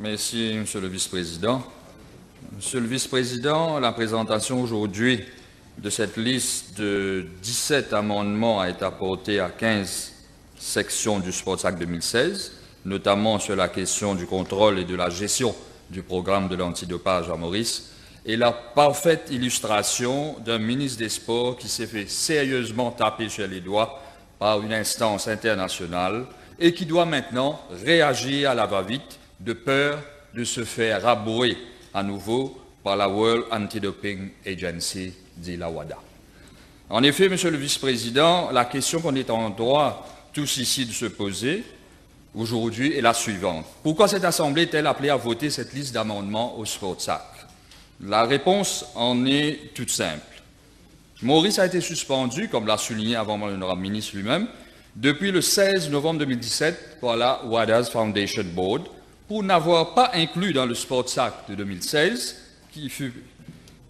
Merci, Monsieur le Vice-président. Monsieur le Vice-président, la présentation aujourd'hui de cette liste de 17 amendements a été apportée à 15 sections du Sports Act 2016, notamment sur la question du contrôle et de la gestion du programme de l'antidopage à Maurice, et la parfaite illustration d'un ministre des Sports qui s'est fait sérieusement taper sur les doigts par une instance internationale et qui doit maintenant réagir à la va-vite de peur de se faire rabourer à nouveau par la World Anti-Doping Agency, dit la WADA. En effet, Monsieur le Vice-président, la question qu'on est en droit tous ici de se poser aujourd'hui est la suivante. Pourquoi cette Assemblée est-elle appelée à voter cette liste d'amendements au Sports Act? La réponse en est toute simple. Maurice a été suspendu, comme l'a souligné avant l'honorable ministre lui-même, depuis le 16 novembre 2017 par la WADA's Foundation Board pour n'avoir pas inclus dans le Sports Act de 2016, qui fut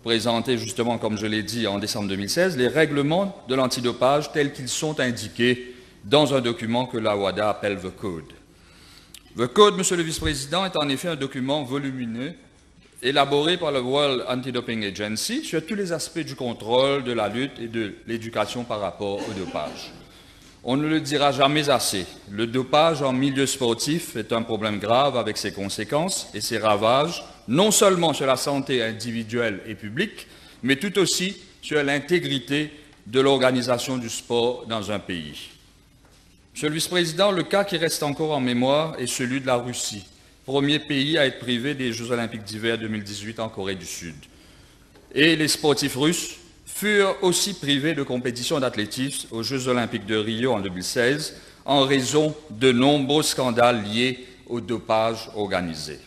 présenté justement, comme je l'ai dit, en décembre 2016, les règlements de l'antidopage tels qu'ils sont indiqués dans un document que la WADA appelle The Code. The Code, Monsieur le Vice-président, est en effet un document volumineux élaboré par la World Anti-Doping Agency sur tous les aspects du contrôle, de la lutte et de l'éducation par rapport au dopage. On ne le dira jamais assez, le dopage en milieu sportif est un problème grave avec ses conséquences et ses ravages, non seulement sur la santé individuelle et publique, mais tout aussi sur l'intégrité de l'organisation du sport dans un pays. Monsieur le Vice-président, le cas qui reste encore en mémoire est celui de la Russie, premier pays à être privé des Jeux olympiques d'hiver 2018 en Corée du Sud. Et les sportifs russes furent aussi privés de compétition d'athlétisme aux Jeux olympiques de Rio en 2016 en raison de nombreux scandales liés au dopage organisé.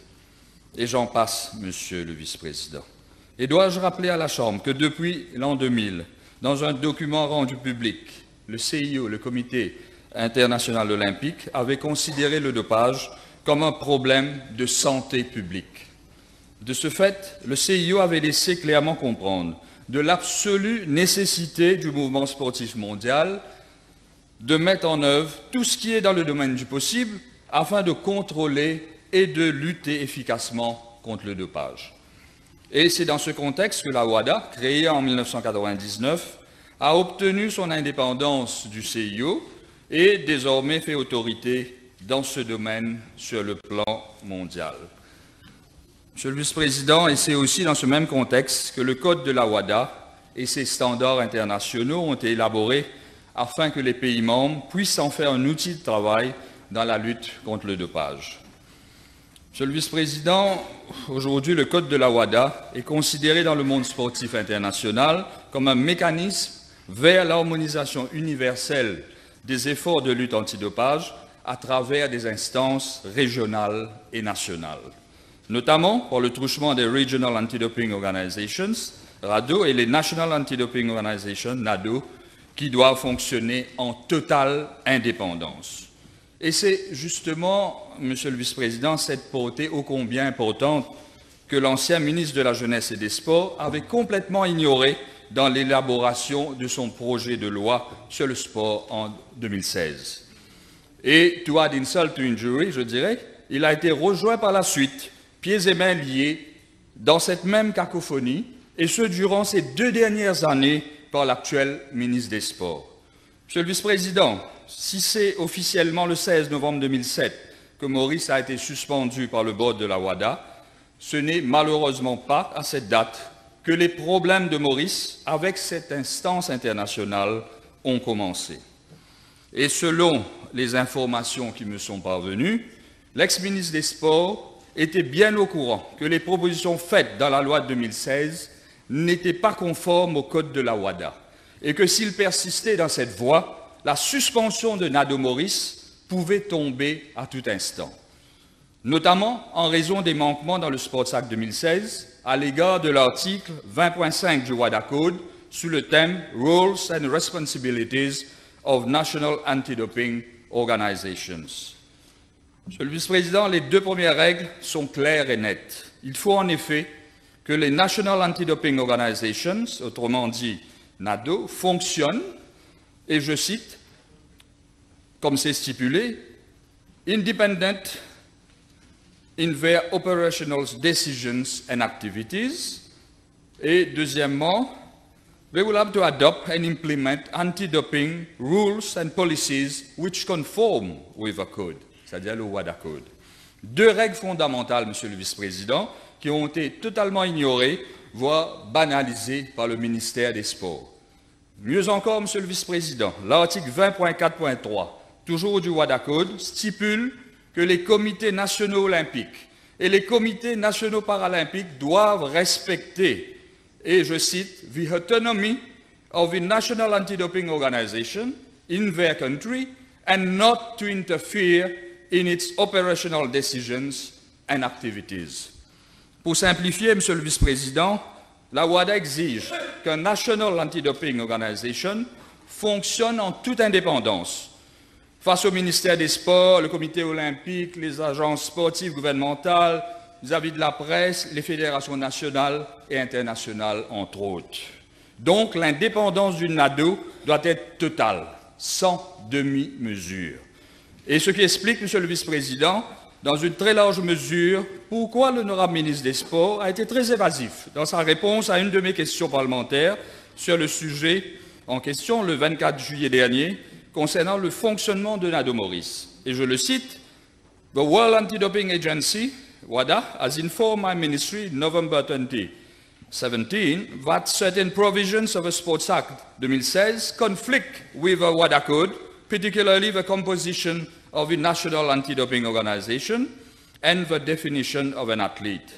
Et j'en passe, Monsieur le Vice-président. Et dois-je rappeler à la Chambre que depuis l'an 2000, dans un document rendu public, le CIO, le Comité international olympique, avait considéré le dopage comme un problème de santé publique. De ce fait, le CIO avait laissé clairement comprendre de l'absolue nécessité du mouvement sportif mondial de mettre en œuvre tout ce qui est dans le domaine du possible afin de contrôler et de lutter efficacement contre le dopage. Et c'est dans ce contexte que la WADA, créée en 1999, a obtenu son indépendance du CIO et désormais fait autorité dans ce domaine sur le plan mondial. Monsieur le Vice-président, et c'est aussi dans ce même contexte que le Code de la WADA et ses standards internationaux ont été élaborés afin que les pays membres puissent en faire un outil de travail dans la lutte contre le dopage. Monsieur le Vice-président, aujourd'hui, le Code de la WADA est considéré dans le monde sportif international comme un mécanisme vers l'harmonisation universelle des efforts de lutte antidopage à travers des instances régionales et nationales, notamment par le truchement des Regional Anti-Doping Organizations, RADO, et les National Anti-Doping Organizations, NADO, qui doivent fonctionner en totale indépendance. Et c'est justement, Monsieur le Vice-président, cette portée ô combien importante que l'ancien ministre de la Jeunesse et des Sports avait complètement ignorée dans l'élaboration de son projet de loi sur le sport en 2016. Et, to add insult to injury, je dirais, il a été rejoint par la suite, pieds et mains liés, dans cette même cacophonie, et ce durant ces 2 dernières années par l'actuel ministre des Sports. Monsieur le Vice-président, si c'est officiellement le 16 novembre 2007 que Maurice a été suspendu par le board de la WADA, ce n'est malheureusement pas à cette date que les problèmes de Maurice avec cette instance internationale ont commencé. Et selon les informations qui me sont parvenues, l'ex-ministre des Sports était bien au courant que les propositions faites dans la loi de 2016 n'étaient pas conformes au code de la WADA et que s'il persistait dans cette voie, la suspension de Nado Maurice pouvait tomber à tout instant, notamment en raison des manquements dans le Sports Act 2016 à l'égard de l'article 20.5 du WADA Code sous le thème « Roles and Responsibilities of National Anti-Doping Organizations ». Monsieur le Vice-président, les 2 premières règles sont claires et nettes. Il faut en effet que les National Anti-Doping Organizations, autrement dit NADO, fonctionnent, et je cite, comme c'est stipulé, independent in their operational decisions and activities. Et deuxièmement, they will have to adopt and implement anti-doping rules and policies which conform with the code, c'est-à-dire le WADA Code. Deux règles fondamentales, Monsieur le Vice-président, qui ont été totalement ignorées, voire banalisées par le ministère des Sports. Mieux encore, Monsieur le Vice-président, l'article 20.4.3, toujours du WADA Code, stipule que les comités nationaux olympiques et les comités nationaux paralympiques doivent respecter, et je cite, the autonomy of the National Anti-Doping Organization in their country and not to interfere in its operational decisions and activities. Pour simplifier, Monsieur le Vice-président, la WADA exige qu'un National Anti-Doping Organization fonctionne en toute indépendance face au ministère des Sports, le comité olympique, les agences sportives gouvernementales, vis-à-vis de la presse, les fédérations nationales et internationales, entre autres. Donc, l'indépendance du NADO doit être totale, sans demi-mesure. Et ce qui explique, Monsieur le Vice-président, dans une très large mesure, pourquoi l'honorable ministre des Sports a été très évasif dans sa réponse à une de mes questions parlementaires sur le sujet en question le 24 juillet dernier, concernant le fonctionnement de NADO Maurice. Et je le cite, « The World Anti-Doping Agency, WADA, has informed my ministry in November 2017 that certain provisions of the Sports Act 2016 conflict with the WADA Code, particularly the composition of the National Anti-Doping Organization and the definition of an athlete.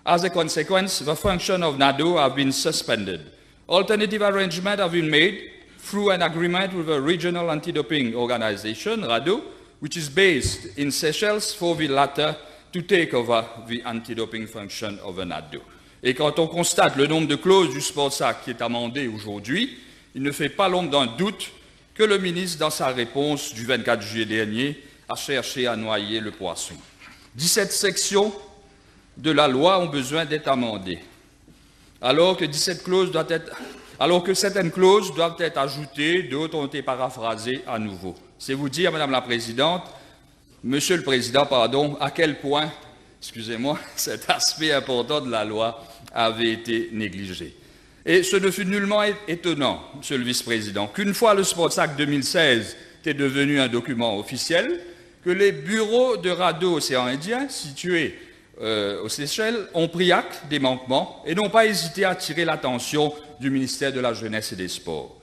As a consequence, the function of NADO have been suspended. Alternative arrangements have been made through an agreement with the Regional Anti-Doping Organization, RADO, which is based in Seychelles, for the latter to take over the anti-doping function of the NADO. Et quand on constate le nombre de clauses du Sports Act qui est amendé aujourd'hui, il ne fait pas l'ombre d'un doute que le ministre, dans sa réponse du 24 juillet dernier, a cherché à noyer le poisson. 17 sections de la loi ont besoin d'être amendées, alors que certaines clauses doivent être ajoutées, d'autres ont été paraphrasées à nouveau. C'est vous dire, Madame la Présidente, Monsieur le Président, pardon, à quel point, excusez-moi, cet aspect important de la loi avait été négligé. Et ce ne fut nullement étonnant, Monsieur le Vice-président, qu'une fois le Sports Act 2016 était devenu un document officiel, que les bureaux de RADO Océan Indien, situés aux Seychelles, ont pris acte des manquements et n'ont pas hésité à attirer l'attention du ministère de la Jeunesse et des Sports.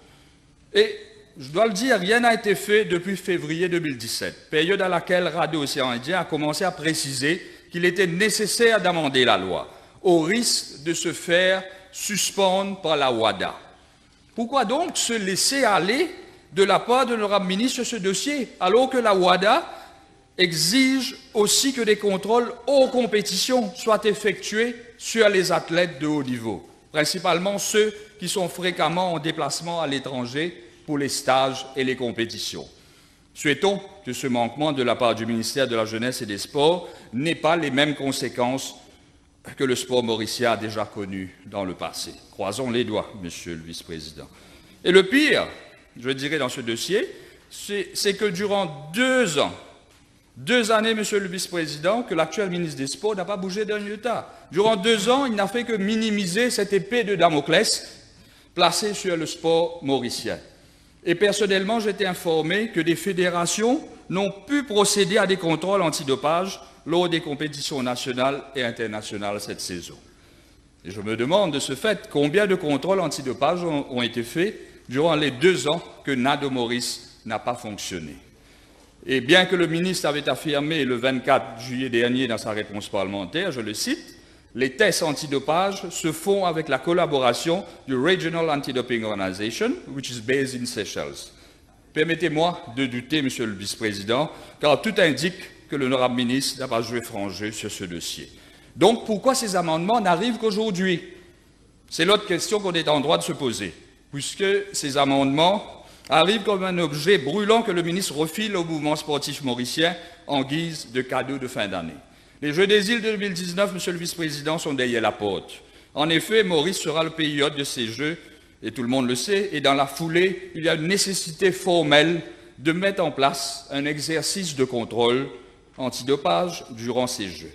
Et je dois le dire, rien n'a été fait depuis février 2017, période à laquelle RADO Océan Indien a commencé à préciser qu'il était nécessaire d'amender la loi, au risque de se faire suspendre par la WADA. Pourquoi donc se laisser aller de la part de l'honorable ministre sur ce dossier, alors que la WADA exige aussi que des contrôles hors compétition soient effectués sur les athlètes de haut niveau, principalement ceux qui sont fréquemment en déplacement à l'étranger pour les stages et les compétitions. Souhaitons que ce manquement de la part du ministère de la Jeunesse et des Sports n'ait pas les mêmes conséquences que le sport mauricien a déjà connu dans le passé. Croisons les doigts, Monsieur le Vice-président. Et le pire, je dirais dans ce dossier, c'est que durant 2 ans, 2 années, Monsieur le Vice-président, que l'actuel ministre des Sports n'a pas bougé d'un iota. Durant 2 ans, il n'a fait que minimiser cette épée de Damoclès placée sur le sport mauricien. Et personnellement, j'ai été informé que des fédérations n'ont pu procéder à des contrôles antidopage lors des compétitions nationales et internationales cette saison. Et je me demande de ce fait combien de contrôles antidopage ont été faits durant les 2 ans que NADO Maurice n'a pas fonctionné. Et bien que le ministre avait affirmé le 24 juillet dernier dans sa réponse parlementaire, je le cite, « Les tests antidopage se font avec la collaboration du Regional Anti-Doping Organization, which is based in Seychelles. » Permettez-moi de douter, Monsieur le Vice-président, car tout indique que l'honorable ministre n'a pas joué franc jeu sur ce dossier. Donc, pourquoi ces amendements n'arrivent qu'aujourd'hui? C'est l'autre question qu'on est en droit de se poser, puisque ces amendements arrivent comme un objet brûlant que le ministre refile au mouvement sportif mauricien en guise de cadeau de fin d'année. Les Jeux des îles de 2019, Monsieur le Vice-président, sont derrière la porte. En effet, Maurice sera le pays hôte de ces Jeux, et tout le monde le sait, et dans la foulée, il y a une nécessité formelle de mettre en place un exercice de contrôle antidopage durant ces Jeux.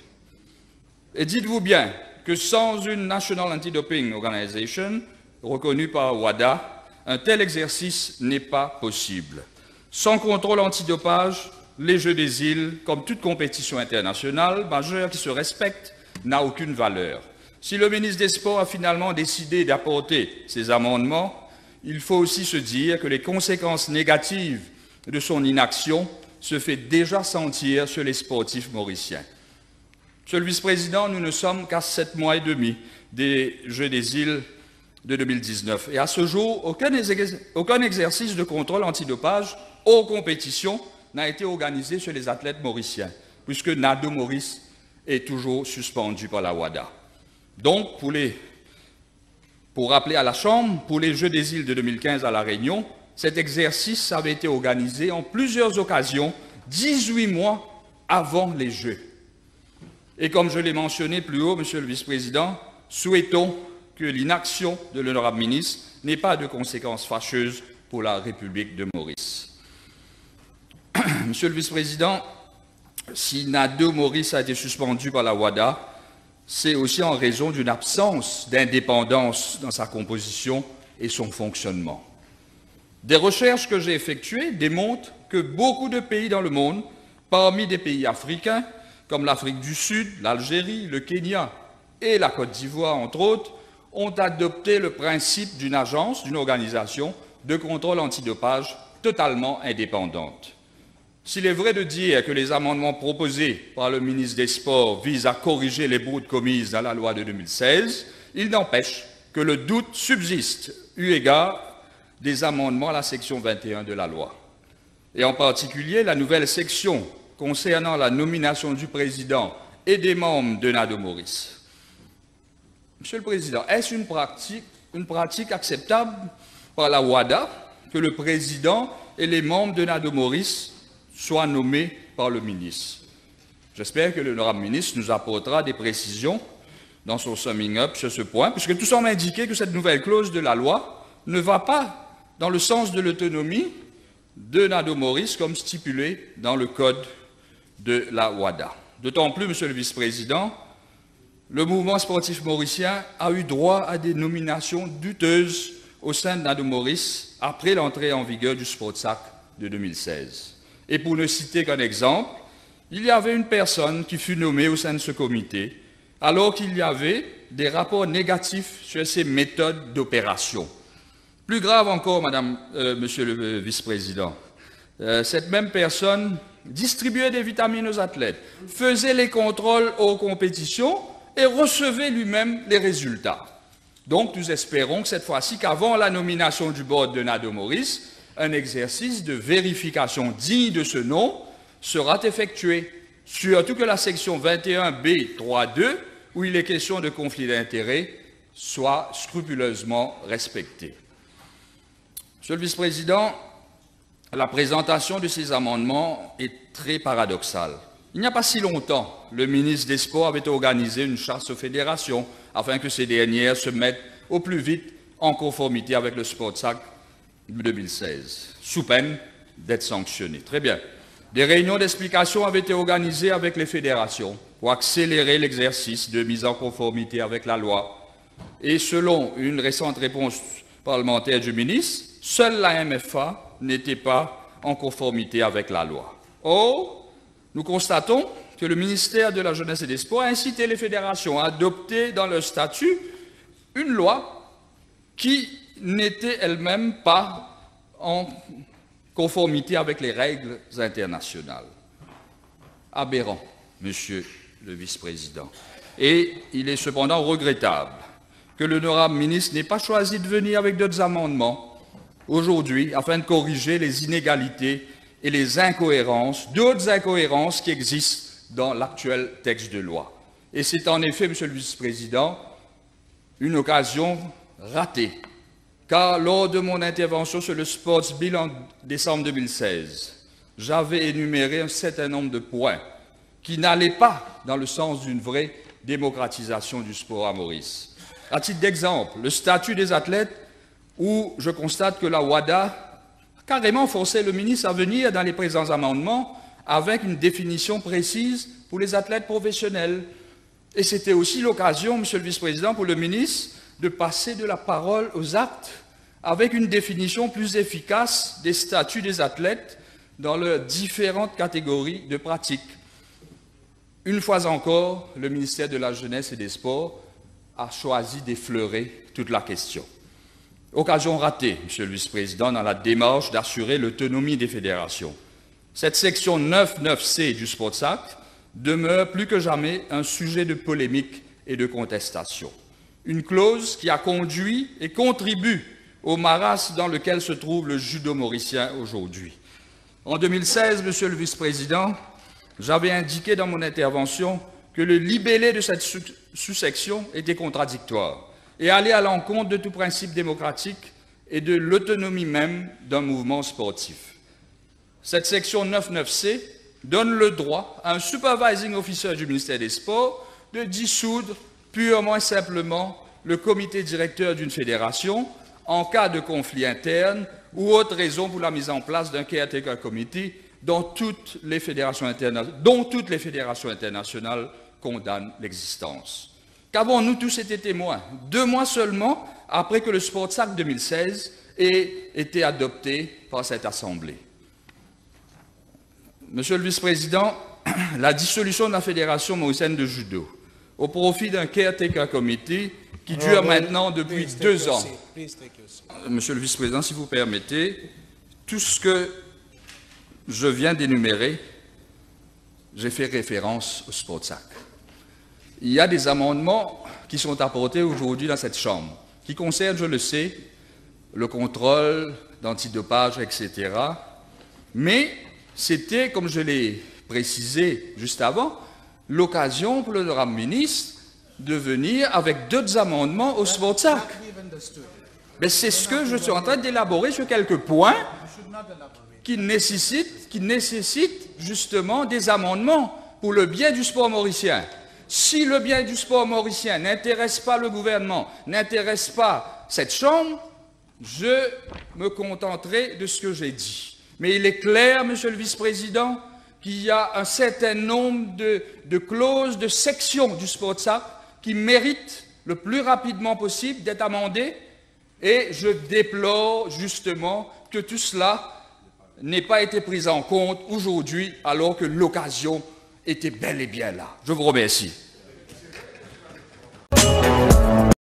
Et dites-vous bien que sans une National Anti-Doping Organization, reconnue par WADA, un tel exercice n'est pas possible. Sans contrôle antidopage, les Jeux des îles, comme toute compétition internationale majeure qui se respecte, n'a aucune valeur. Si le ministre des Sports a finalement décidé d'apporter ces amendements, il faut aussi se dire que les conséquences négatives de son inaction se fait déjà sentir sur les sportifs mauriciens. Monsieur le vice-président, nous ne sommes qu'à 7 mois et demi des Jeux des îles de 2019. Et à ce jour, aucun exercice de contrôle antidopage hors compétition n'a été organisé sur les athlètes mauriciens, puisque Nado Maurice est toujours suspendu par la WADA. Donc, pour rappeler à la Chambre, pour les Jeux des îles de 2015 à La Réunion, cet exercice avait été organisé en plusieurs occasions, 18 mois avant les Jeux. Et comme je l'ai mentionné plus haut, Monsieur le Vice-président, souhaitons que l'inaction de l'honorable ministre n'ait pas de conséquences fâcheuses pour la République de Maurice. Monsieur le Vice-président, si Nado Maurice a été suspendu par la WADA, c'est aussi en raison d'une absence d'indépendance dans sa composition et son fonctionnement. Des recherches que j'ai effectuées démontrent que beaucoup de pays dans le monde, parmi des pays africains, comme l'Afrique du Sud, l'Algérie, le Kenya et la Côte d'Ivoire, entre autres, ont adopté le principe d'une agence, d'une organisation de contrôle antidopage totalement indépendante. S'il est vrai de dire que les amendements proposés par le ministre des Sports visent à corriger les bourdes commises dans la loi de 2016, il n'empêche que le doute subsiste, eu égard des amendements à la section 21 de la loi. Et en particulier, la nouvelle section concernant la nomination du président et des membres de Nado Maurice. Monsieur le Président, est-ce une pratique acceptable par la WADA que le président et les membres de Nado Maurice soient nommés par le ministre? J'espère que l'honorable ministre nous apportera des précisions dans son summing up sur ce point, puisque tout semble indiquer que cette nouvelle clause de la loi ne va pas dans le sens de l'autonomie de Nado Maurice comme stipulé dans le code de la WADA. D'autant plus, Monsieur le Vice-président, le mouvement sportif mauricien a eu droit à des nominations douteuses au sein de Nado Maurice après l'entrée en vigueur du Sportsac de 2016. Et pour ne citer qu'un exemple, il y avait une personne qui fut nommée au sein de ce comité alors qu'il y avait des rapports négatifs sur ses méthodes d'opération. Plus grave encore, Monsieur le Vice-président, cette même personne distribuait des vitamines aux athlètes, faisait les contrôles aux compétitions et recevait lui-même les résultats. Donc nous espérons que cette fois-ci, qu'avant la nomination du board de Nado Maurice, un exercice de vérification digne de ce nom sera effectué, surtout que la section 21B 3.2, où il est question de conflit d'intérêts, soit scrupuleusement respectée. Monsieur le Vice-président, la présentation de ces amendements est très paradoxale. Il n'y a pas si longtemps, le ministre des Sports avait organisé une chasse aux fédérations afin que ces dernières se mettent au plus vite en conformité avec le Sportsac de 2016, sous peine d'être sanctionnées. Très bien. Des réunions d'explication avaient été organisées avec les fédérations pour accélérer l'exercice de mise en conformité avec la loi. Et selon une récente réponse parlementaire du ministre, seule la MFA n'était pas en conformité avec la loi. Or, nous constatons que le ministère de la Jeunesse et des Sports a incité les fédérations à adopter dans leur statut une loi qui n'était elle-même pas en conformité avec les règles internationales. Aberrant, Monsieur le Vice-président. Et il est cependant regrettable que l'honorable ministre n'ait pas choisi de venir avec d'autres amendements aujourd'hui afin de corriger les inégalités et les incohérences, d'autres incohérences qui existent dans l'actuel texte de loi. Et c'est en effet, Monsieur le Vice-président, une occasion ratée, car lors de mon intervention sur le Sports Bill en décembre 2016, j'avais énuméré un certain nombre de points qui n'allaient pas dans le sens d'une vraie démocratisation du sport à Maurice. À titre d'exemple, le statut des athlètes, où je constate que la WADA a carrément forcé le ministre à venir dans les présents amendements avec une définition précise pour les athlètes professionnels Et c'était aussi l'occasion, Monsieur le Vice-président, pour le ministre de passer de la parole aux actes avec une définition plus efficace des statuts des athlètes dans leurs différentes catégories de pratiques. Une fois encore, le ministère de la Jeunesse et des Sports a choisi d'effleurer toute la question. Occasion ratée, Monsieur le Vice-président, dans la démarche d'assurer l'autonomie des fédérations. Cette section 9.9c du Sports Act demeure plus que jamais un sujet de polémique et de contestation. Une clause qui a conduit et contribue au marasme dans lequel se trouve le judo mauricien aujourd'hui. En 2016, Monsieur le Vice-président, j'avais indiqué dans mon intervention que le libellé de cette sous-section était contradictoire et allait à l'encontre de tout principe démocratique et de l'autonomie même d'un mouvement sportif. Cette section 9.9c donne le droit à un supervising officer du ministère des Sports de dissoudre purement et simplement le comité directeur d'une fédération en cas de conflit interne ou autre raison pour la mise en place d'un caretaker committee dont toutes les fédérations internationales condamnent l'existence. Qu'avons-nous tous été témoins 2 mois seulement après que le Sports Act 2016 ait été adopté par cette Assemblée. Monsieur le Vice-président, la dissolution de la Fédération mauricienne de judo au profit d'un caretaker committee qui dure maintenant depuis 2 ans. Monsieur le Vice-président, si vous permettez, tout ce que je viens d'énumérer, j'ai fait référence au Sports Act. Il y a des amendements qui sont apportés aujourd'hui dans cette Chambre, qui concernent, je le sais, le contrôle d'antidopage, etc. Mais c'était, comme je l'ai précisé juste avant, l'occasion pour l'honorable ministre de venir avec d'autres amendements au Sports Act. Mais c'est ce que je suis en train d'élaborer sur quelques points qui nécessitent justement des amendements pour le bien du sport mauricien. Si le bien du sport mauricien n'intéresse pas le gouvernement, n'intéresse pas cette Chambre, je me contenterai de ce que j'ai dit. Mais il est clair, Monsieur le Vice-président, qu'il y a un certain nombre de clauses, de sections du Sports Act qui méritent le plus rapidement possible d'être amendées, et je déplore justement que tout cela n'ait pas été pris en compte aujourd'hui alors que l'occasion était bel et bien là. Je vous remercie.